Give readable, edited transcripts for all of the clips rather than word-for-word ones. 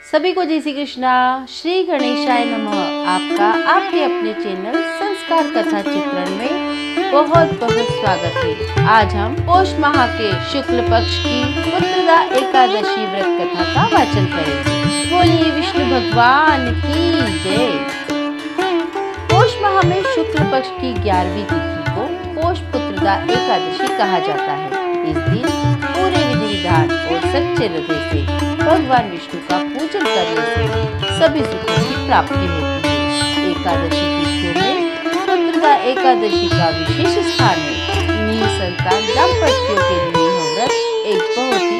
सभी को जय श्री कृष्णा, श्री गणेशाय नमः। आपका आपके अपने चैनल संस्कार कथा चित्रण में बहुत बहुत स्वागत है। आज हम पौष माह के शुक्ल पक्ष की पुत्रदा एकादशी व्रत कथा का वाचन करेंगे। बोलिए विष्णु भगवान की जय। पौष माह में शुक्ल पक्ष की 11वीं तिथि को पौष पुत्रदा एकादशी कहा जाता है। इस दिन पूरे विधि विधान और सच्चे हृदय से भगवान विष्णु का पूजन करने से सभी सुखों की प्राप्ति होती है। एकादशी तिथियों में पुत्रदा एकादशी का विशेष स्थान है। निसंतान दंपतियों के लिए यह व्रत एक बहुत ही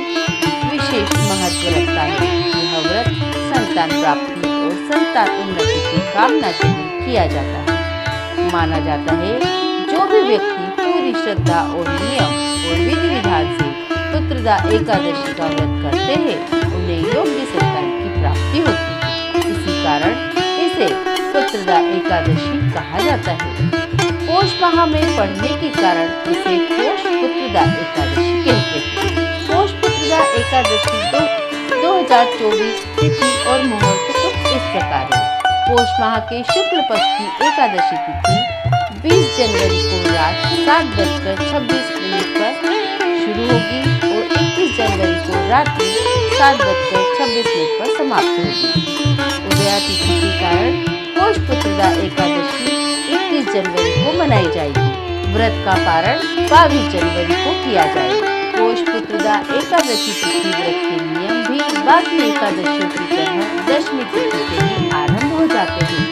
विशेष महत्व रखता है। यह व्रत संतान प्राप्ति और संतान उन्नति की कामना के लिए किया जाता है। माना जाता है जो भी व्यक्ति पूरी श्रद्धा और नियम और विधि विधान से पुत्रदा एकादशी का व्रत करते हैं उन्हें योग्य संतान की प्राप्ति होती है। इसी कारण इसे पुत्रदा एकादशी कहा जाता है। पौष माह में पड़ने के कारण इसे पौष पुत्रदा एकादशी कहते हैं। पौष पुत्रदा एकादशी 2024 तिथि और मुहूर्त कुछ इस प्रकार है। पौष माह के शुक्ल पक्ष की एकादशी तिथि 20 जनवरी को रात 7:26 पर शुरू होगी और 21 जनवरी को रात्रि 7:26 पर समाप्त होगी। उदया तिथि के कारण पौष पुत्रदा एकादशी 21 जनवरी को मनाई जाएगी। व्रत का पारण 22 जनवरी को किया जाएगा। पौष पुत्रदा एकादशी तिथि व्रत के नियम भी बाकी एकादशियों की तरह दशमी तिथि से ही आरंभ हो जाते हैं।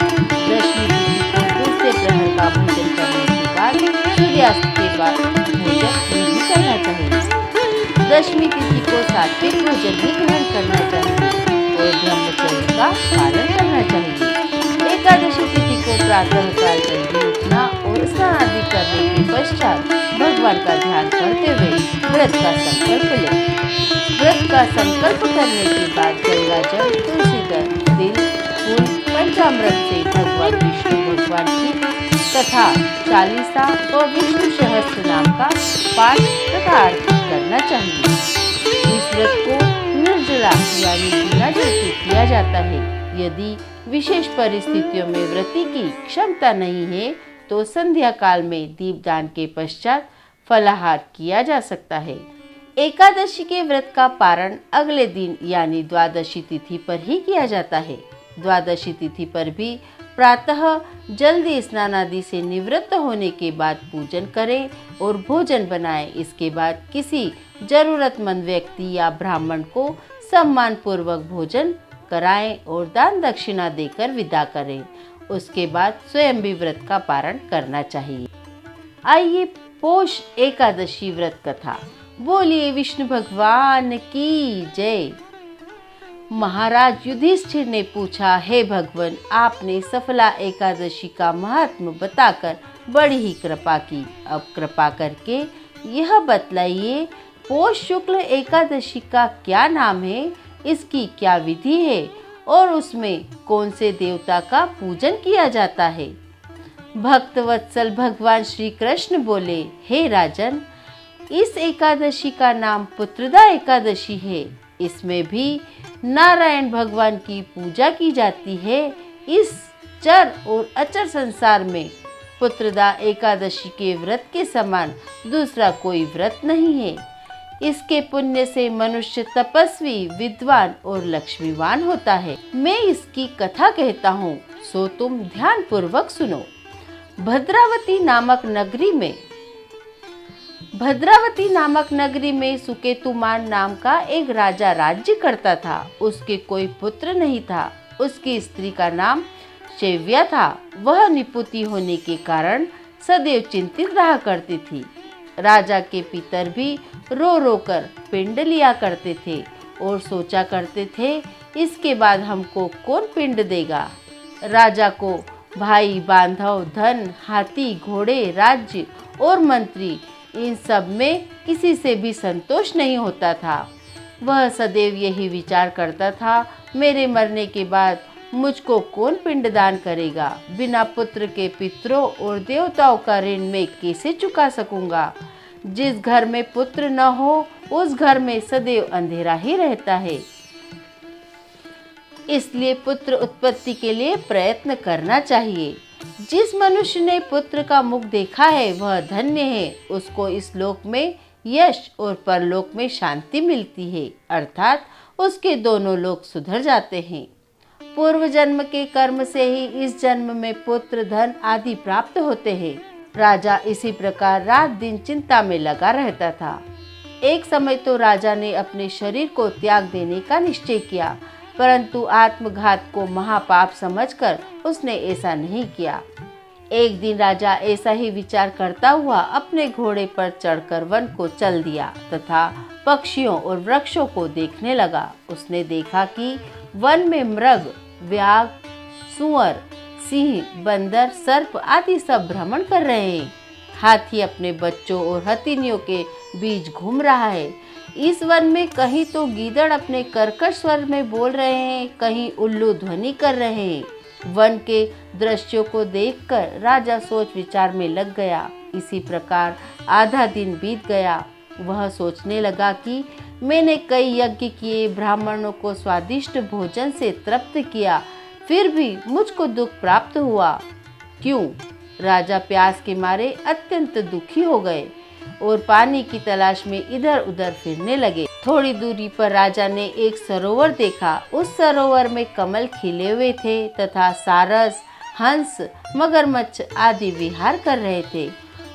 दशमी तिथि को दूसरे प्रहर का भोजन करने के बाद सूर्यास्त के बाद भोजन नहीं करना चाहिए। दशमी तिथि को सात्विक भोजन भी ग्रहण करना चाहिए और ब्रह्मचर्य का पालन करना चाहिए। एकादशी तिथि को प्रातः काल जल्दी उठना और स्नान आदि करने के पश्चात भगवान का ध्यान करते हुए व्रत का संकल्प लें। व्रत का संकल्प करने के बाद गंगा जल, तुलसी दल, तिल, फूल, पंचामृत से भगवान विष्णु भगवान की तथा चालीसा व विष्णु सहस्त्र नाम का पाठ तथा आरती करना चाहिए। इस व्रत को निर्जला यानी बिना जल के किया जाता है। यदि विशेष परिस्थितियों में व्रती की क्षमता नहीं है तो संध्या काल में दीपदान के पश्चात फलाहार किया जा सकता है। एकादशी के व्रत का पारण अगले दिन यानी द्वादशी तिथि पर ही किया जाता है। द्वादशी तिथि पर भी प्रातः जल्दी स्नान आदि से निवृत्त होने के बाद पूजन करें और भोजन बनाएं। इसके बाद किसी जरूरतमंद व्यक्ति या ब्राह्मण को सम्मान पूर्वक भोजन कराएं और दान दक्षिणा देकर विदा करें। उसके बाद स्वयं भी व्रत का पारण करना चाहिए। आइए पौष एकादशी व्रत कथा। बोलिए विष्णु भगवान की जय। महाराज युधिष्ठिर ने पूछा, हे भगवान, आपने सफला एकादशी का महात्म बताकर बड़ी ही कृपा की। अब कृपा करके यह बतलाइए पौष शुक्ल एकादशी का क्या नाम है, इसकी क्या विधि है और उसमें कौन से देवता का पूजन किया जाता है। भक्तवत्सल भगवान श्री कृष्ण बोले, हे राजन, इस एकादशी का नाम पुत्रदा एकादशी है। इसमें भी नारायण भगवान की पूजा की जाती है। इस चर और अचर संसार में पुत्रदा एकादशी के व्रत के समान दूसरा कोई व्रत नहीं है। इसके पुण्य से मनुष्य तपस्वी, विद्वान और लक्ष्मीवान होता है। मैं इसकी कथा कहता हूँ, सो तुम ध्यान पूर्वक सुनो। भद्रावती नामक नगरी में सुकेतुमान नाम का एक राजा राज्य करता था। उसके कोई पुत्र नहीं था। उसकी स्त्री का नाम शैव्या था। वह निपुति होने के कारण सदैव चिंतित रहा करती थी। राजा के पितर भी रो रो कर पिंड लिया करते थे और सोचा करते थे, इसके बाद हमको कौन पिंड देगा। राजा को भाई, बांधव, धन, हाथी, घोड़े, राज्य और मंत्री, इन सब में किसी से भी संतोष नहीं होता था। वह सदैव यही विचार करता था, मेरे मरने के बाद मुझको कौन पिंडदान करेगा। बिना पुत्र के पितरों और देवताओं का ऋण मैं कैसे चुका सकूंगा। जिस घर में पुत्र न हो उस घर में सदैव अंधेरा ही रहता है। इसलिए पुत्र उत्पत्ति के लिए प्रयत्न करना चाहिए। जिस मनुष्य ने पुत्र का मुख देखा है वह धन्य है, उसको इस लोक में यश और परलोक में शांति मिलती है, अर्थात उसके दोनों लोक सुधर जाते हैं। पूर्व जन्म के कर्म से ही इस जन्म में पुत्र धन आदि प्राप्त होते हैं। राजा इसी प्रकार रात दिन चिंता में लगा रहता था। एक समय तो राजा ने अपने शरीर को त्याग देने का निश्चय किया, परंतु आत्मघात को महापाप समझकर उसने ऐसा नहीं किया। एक दिन राजा ऐसा ही विचार करता हुआ अपने घोड़े पर चढ़कर वन को चल दिया तथा पक्षियों और वृक्षों को देखने लगा। उसने देखा कि वन में मृग, व्याघ, सूअर, सिंह, बंदर, सर्प आदि सब भ्रमण कर रहे हैं। हाथी अपने बच्चों और हथिनियों के बीच घूम रहा है। इस वन में कहीं तो गीदड़ अपने कर्कश स्वर में बोल रहे हैं, कहीं उल्लू ध्वनि कर रहे हैं। वन के दृश्यों को देखकर राजा सोच विचार में लग गया। इसी प्रकार आधा दिन बीत गया। वह सोचने लगा कि मैंने कई यज्ञ किए, ब्राह्मणों को स्वादिष्ट भोजन से तृप्त किया, फिर भी मुझको दुख प्राप्त हुआ। क्यों? राजा प्यास के मारे अत्यंत दुखी हो गए और पानी की तलाश में इधर उधर फिरने लगे। थोड़ी दूरी पर राजा ने एक सरोवर देखा। उस सरोवर में कमल खिले हुए थे तथा सारस, हंस, मगरमच्छ आदि विहार कर रहे थे।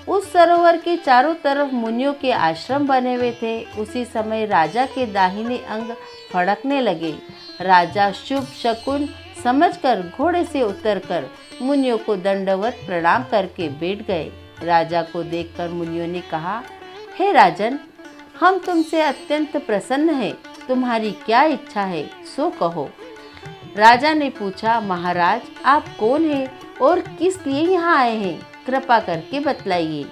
उस सरोवर के चारों तरफ मुनियों के आश्रम बने हुए थे। उसी समय राजा के दाहिने अंग फड़कने लगे। राजा शुभ शकुन समझकर घोड़े से उतरकर मुनियों को दंडवत प्रणाम करके बैठ गए। राजा को देखकर मुनियों ने कहा, हे राजन, हम तुमसे अत्यंत प्रसन्न हैं। तुम्हारी क्या इच्छा है सो कहो। राजा ने पूछा, महाराज आप कौन हैं और किस लिए यहाँ आए हैं, कृपा करके बतलाइए।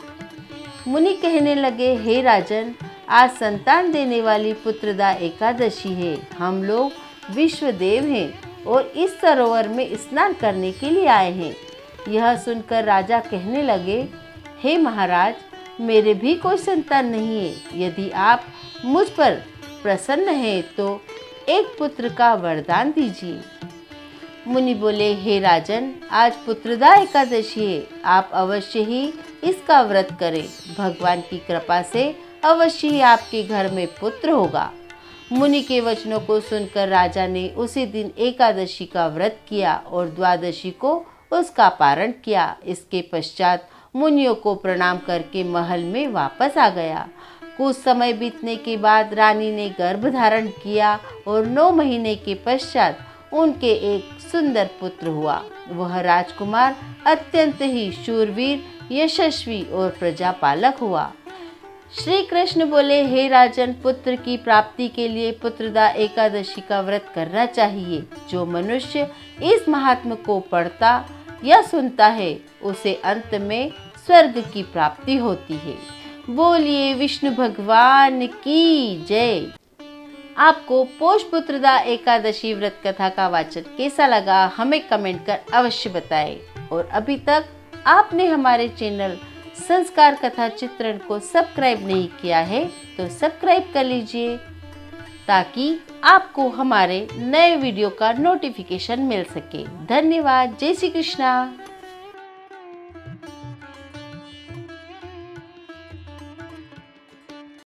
मुनि कहने लगे, हे राजन, आज संतान देने वाली पुत्रदा एकादशी है। हम लोग विश्वदेव हैं और इस सरोवर में स्नान करने के लिए आए हैं। यह सुनकर राजा कहने लगे, हे महाराज, मेरे भी कोई संतान नहीं है। यदि आप मुझ पर प्रसन्न हैं तो एक पुत्र का वरदान दीजिए। मुनि बोले, हे राजन, आज पुत्रदा एकादशी है, आप अवश्य ही इसका व्रत करें। भगवान की कृपा से अवश्य ही आपके घर में पुत्र होगा। मुनि के वचनों को सुनकर राजा ने उसी दिन एकादशी का व्रत किया और द्वादशी को उसका पारण किया। इसके पश्चात मुनियों को प्रणाम करके महल में वापस आ गया। कुछ समय बीतने के बाद रानी ने गर्भ धारण किया और 9 महीने के पश्चात उनके एक सुंदर पुत्र हुआ। वह राजकुमार अत्यंत ही शूरवीर, यशस्वी और प्रजापालक हुआ। श्री कृष्ण बोले, हे राजन, पुत्र की प्राप्ति के लिए पुत्रदा एकादशी का व्रत करना चाहिए। जो मनुष्य इस महात्म को पढ़ता या सुनता है उसे अंत में स्वर्ग की प्राप्ति होती है। बोलिए विष्णु भगवान की जय। आपको पोष पुत्रदा एकादशी व्रत कथा का वाचन कैसा लगा हमें कमेंट कर अवश्य बताएं। और अभी तक आपने हमारे चैनल संस्कार कथा चित्रण को सब्सक्राइब नहीं किया है तो सब्सक्राइब कर लीजिए ताकि आपको हमारे नए वीडियो का नोटिफिकेशन मिल सके। धन्यवाद। जय श्री कृष्णा।